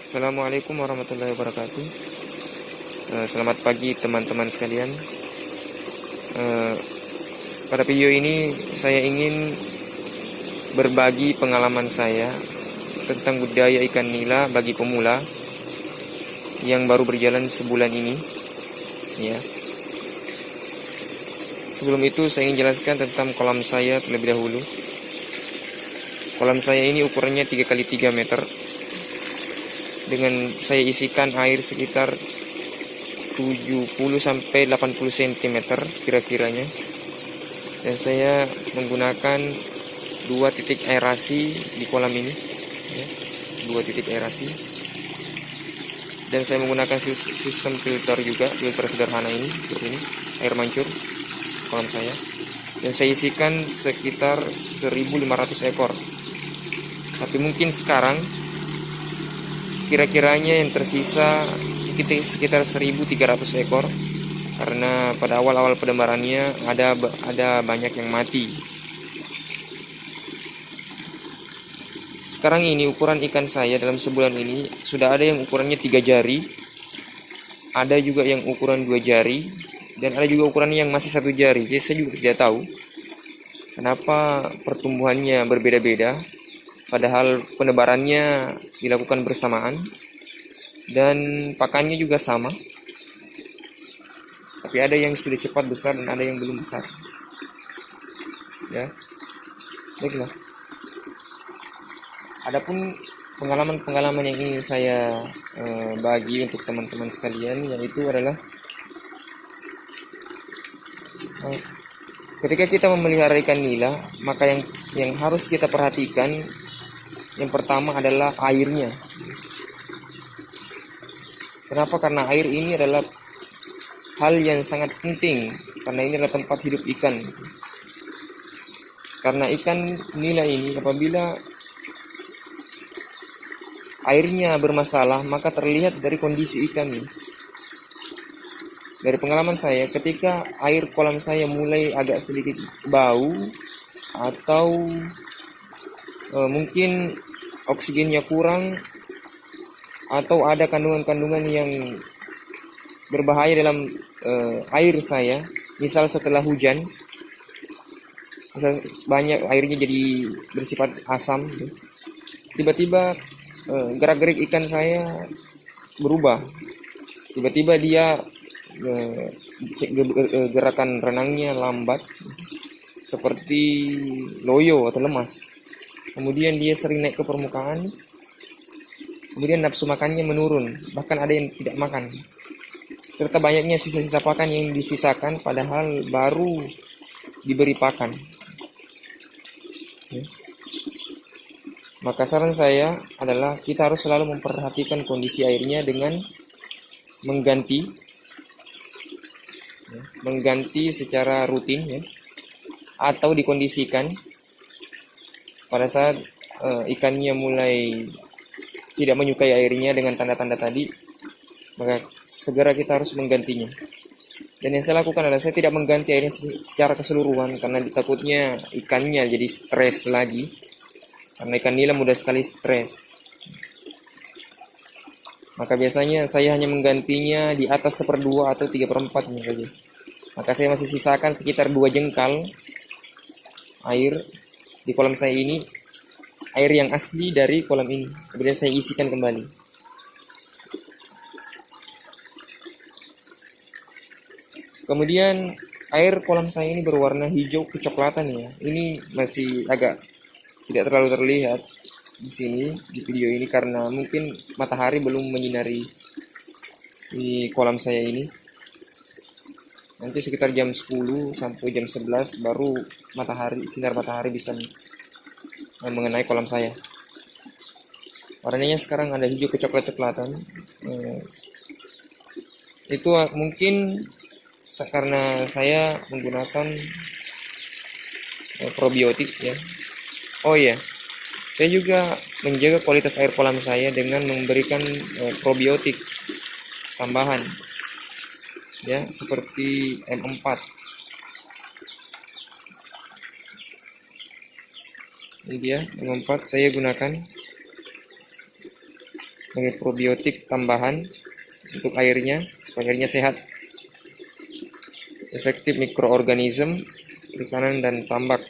Assalamualaikum warahmatullahi wabarakatuh. Selamat pagi teman-teman sekalian. Eh, Pada video ini saya ingin berbagi pengalaman saya tentang budidaya ikan nila bagi pemula yang baru berjalan sebulan ini. Ya. Sebelum itu saya ingin jelaskan tentang kolam saya terlebih dahulu. Kolam saya ini ukurannya 3x3 meter. Dengan saya isikan air sekitar 70 sampai 80 cm kira-kiranya. Dan saya menggunakan 2 titik aerasi di kolam ini, ya, 2 titik aerasi. Dan saya menggunakan sistem filter juga, filter sederhana ini, seperti ini, air mancur kolam saya. Dan saya isikan sekitar 1.500 ekor. Tapi mungkin sekarang kira-kiranya yang tersisa sekitar 1.300 ekor, karena pada awal-awal pendebarannya ada banyak yang mati. Sekarang ini ukuran ikan saya dalam sebulan ini sudah ada yang ukurannya 3 jari, ada juga yang ukuran 2 jari, dan ada juga ukuran yang masih 1 jari. Jadi saya juga tidak tahu kenapa pertumbuhannya berbeda-beda, padahal penebarannya dilakukan bersamaan dan pakannya juga sama. Tapi ada yang sudah cepat besar dan ada yang belum besar. Ya, baiklah. Adapun pengalaman-pengalaman yang ingin saya bagi untuk teman-teman sekalian, yaitu adalah ketika kita memelihara ikan nila, maka yang harus kita perhatikan yang pertama adalah airnya. Kenapa? Karena air ini adalah hal yang sangat penting, karena ini adalah tempat hidup ikan. Karena ikan nila ini apabila airnya bermasalah, maka terlihat dari kondisi ikan ini. Dari pengalaman saya, ketika air kolam saya mulai agak sedikit bau atau mungkin oksigennya kurang atau ada kandungan-kandungan yang berbahaya dalam air saya, misal setelah hujan, misal banyak airnya jadi bersifat asam, tiba-tiba gerak-gerik ikan saya berubah. Tiba-tiba dia gerakan renangnya lambat, seperti loyo atau lemas. Kemudian dia sering naik ke permukaan, kemudian nafsu makannya menurun, bahkan ada yang tidak makan, serta banyaknya sisa-sisa pakan yang disisakan padahal baru diberi pakan. Ya. Maka saran saya adalah kita harus selalu memperhatikan kondisi airnya dengan mengganti secara rutin, ya, atau dikondisikan pada saat ikannya mulai tidak menyukai airnya dengan tanda-tanda tadi, maka segera kita harus menggantinya. Dan yang saya lakukan adalah saya tidak mengganti airnya secara keseluruhan, karena takutnya ikannya jadi stres lagi, karena ikan nila mudah sekali stres. Maka biasanya saya hanya menggantinya di atas 1/2 atau 3/4 saja. Maka saya masih sisakan sekitar 2 jengkal air di kolam saya ini, air yang asli dari kolam ini. Kemudian saya isikan kembali. Kemudian air kolam saya ini berwarna hijau kecoklatan, ya. Ini masih agak tidak terlalu terlihat di sini di video ini karena mungkin matahari belum menyinari di kolam saya ini. Nanti sekitar jam 10 sampai jam 11 baru sinar matahari bisa mengenai kolam saya. Warnanya sekarang ada hijau kecoklat-coklatan. Itu mungkin karena saya menggunakan probiotik, ya. Oh iya, saya juga menjaga kualitas air kolam saya dengan memberikan probiotik tambahan, ya, seperti M4. Ini dia M4 saya gunakan. sebagai probiotik tambahan untuk airnya, supaya airnya sehat. Efektif mikroorganisme, perikanan dan tambak.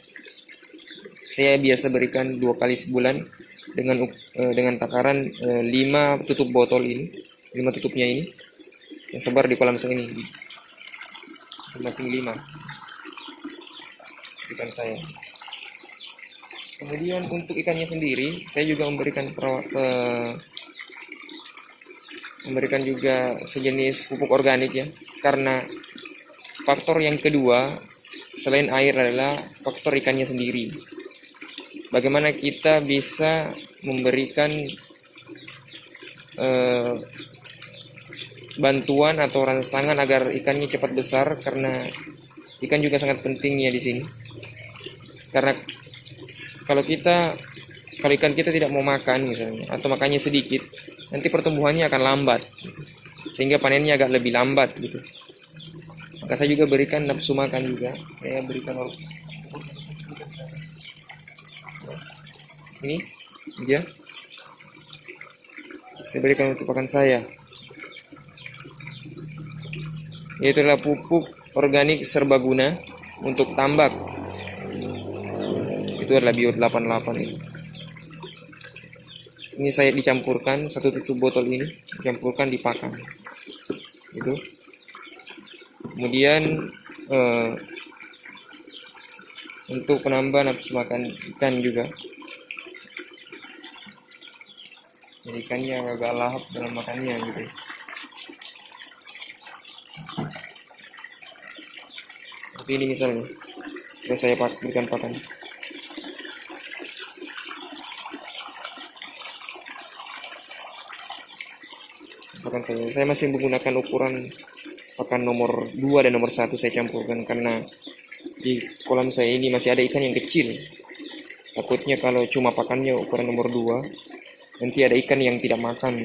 Saya biasa berikan 2 kali sebulan dengan takaran 5 tutup botol ini, 5 tutupnya ini yang sebar di kolam saya ini, masing 5 ikan saya. Kemudian untuk ikannya sendiri, saya juga memberikan juga sejenis pupuk organik ya, karena faktor yang kedua selain air adalah faktor ikannya sendiri. Bagaimana kita bisa memberikan bantuan atau rangsangan agar ikannya cepat besar, karena ikan juga sangat penting ya di sini. Karena kalau ikan kita tidak mau makan misalnya, atau makannya sedikit, nanti pertumbuhannya akan lambat, sehingga panennya agak lebih lambat gitu. Maka saya juga berikan nafsu makan juga. Saya berikan ini dia. Saya berikan untuk pakan saya. Yaitu adalah pupuk organik serbaguna untuk tambak. Itu adalah Bio 88 ini. Ini saya dicampurkan 1 tutup botol ini, dicampurkan di pakan. Itu. Kemudian untuk penambah nafsu makan ikan juga. Jadi ikannya agak lahap dalam makannya gitu. Seperti ini misalnya. Saya berikan pakan. Pakan saya masih menggunakan ukuran pakan nomor 2 dan nomor 1 saya campurkan, karena di kolam saya ini masih ada ikan yang kecil. Takutnya kalau cuma pakannya ukuran nomor 2, nanti ada ikan yang tidak makan.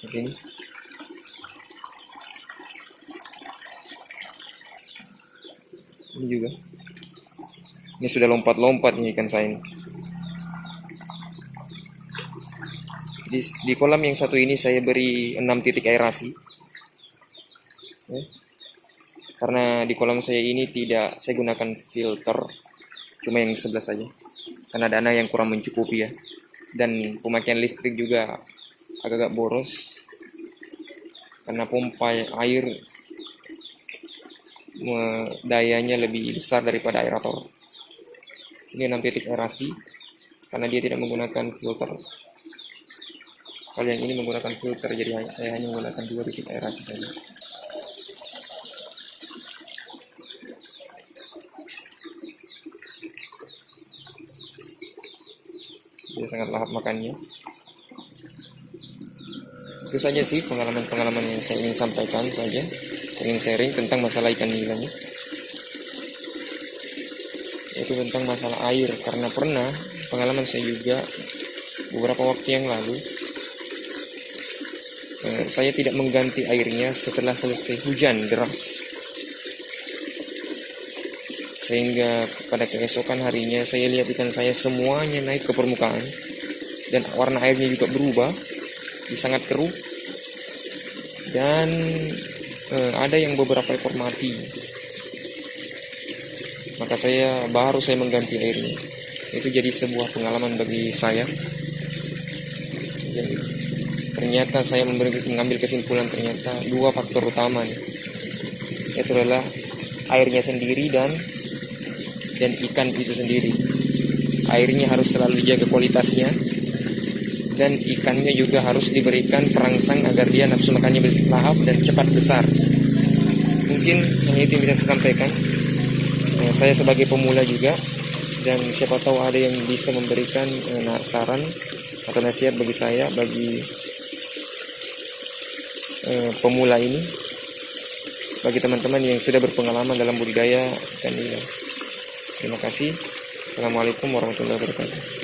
Seperti ini. Ini juga. Ini sudah lompat-lompat nih ikan saya ini. Di kolam yang satu ini saya beri 6 titik aerasi ya. Karena di kolam saya ini tidak saya gunakan filter, cuma yang sebelah saja, karena dana yang kurang mencukupi ya, dan pemakaian listrik juga agak boros karena pompa air dayanya lebih besar daripada aerator. Ini 6 titik aerasi karena dia tidak menggunakan filter. Kalau yang ini menggunakan filter, jadi saya hanya menggunakan 2 titik aerasi saja. Dia sangat lahap makannya. Itu saja sih pengalaman-pengalaman yang saya ingin sampaikan saja. Saya ingin sharing tentang masalah ikan nila ini. Itu tentang masalah air, karena pernah pengalaman saya juga beberapa waktu yang lalu. Saya tidak mengganti airnya setelah selesai hujan deras, sehingga pada keesokan harinya saya lihat ikan saya semuanya naik ke permukaan, dan warna airnya juga berubah, sangat keruh, dan ada yang beberapa ekor mati. Maka saya mengganti airnya. Itu jadi sebuah pengalaman bagi saya. Jadi, ternyata saya mengambil kesimpulan, ternyata 2 faktor utama nih. Itu adalah airnya sendiri dan ikan itu sendiri. Airnya harus selalu dijaga kualitasnya, dan ikannya juga harus diberikan perangsang agar dia nafsu makannya lahap dan cepat besar. Mungkin hanya itu yang bisa saya sampaikan. Saya sebagai pemula juga, dan siapa tahu ada yang bisa memberikan saran atau nasihat bagi saya, bagi pemula ini, bagi teman-teman yang sudah berpengalaman dalam budidaya ikan nila. Terima kasih. Assalamualaikum warahmatullahi wabarakatuh.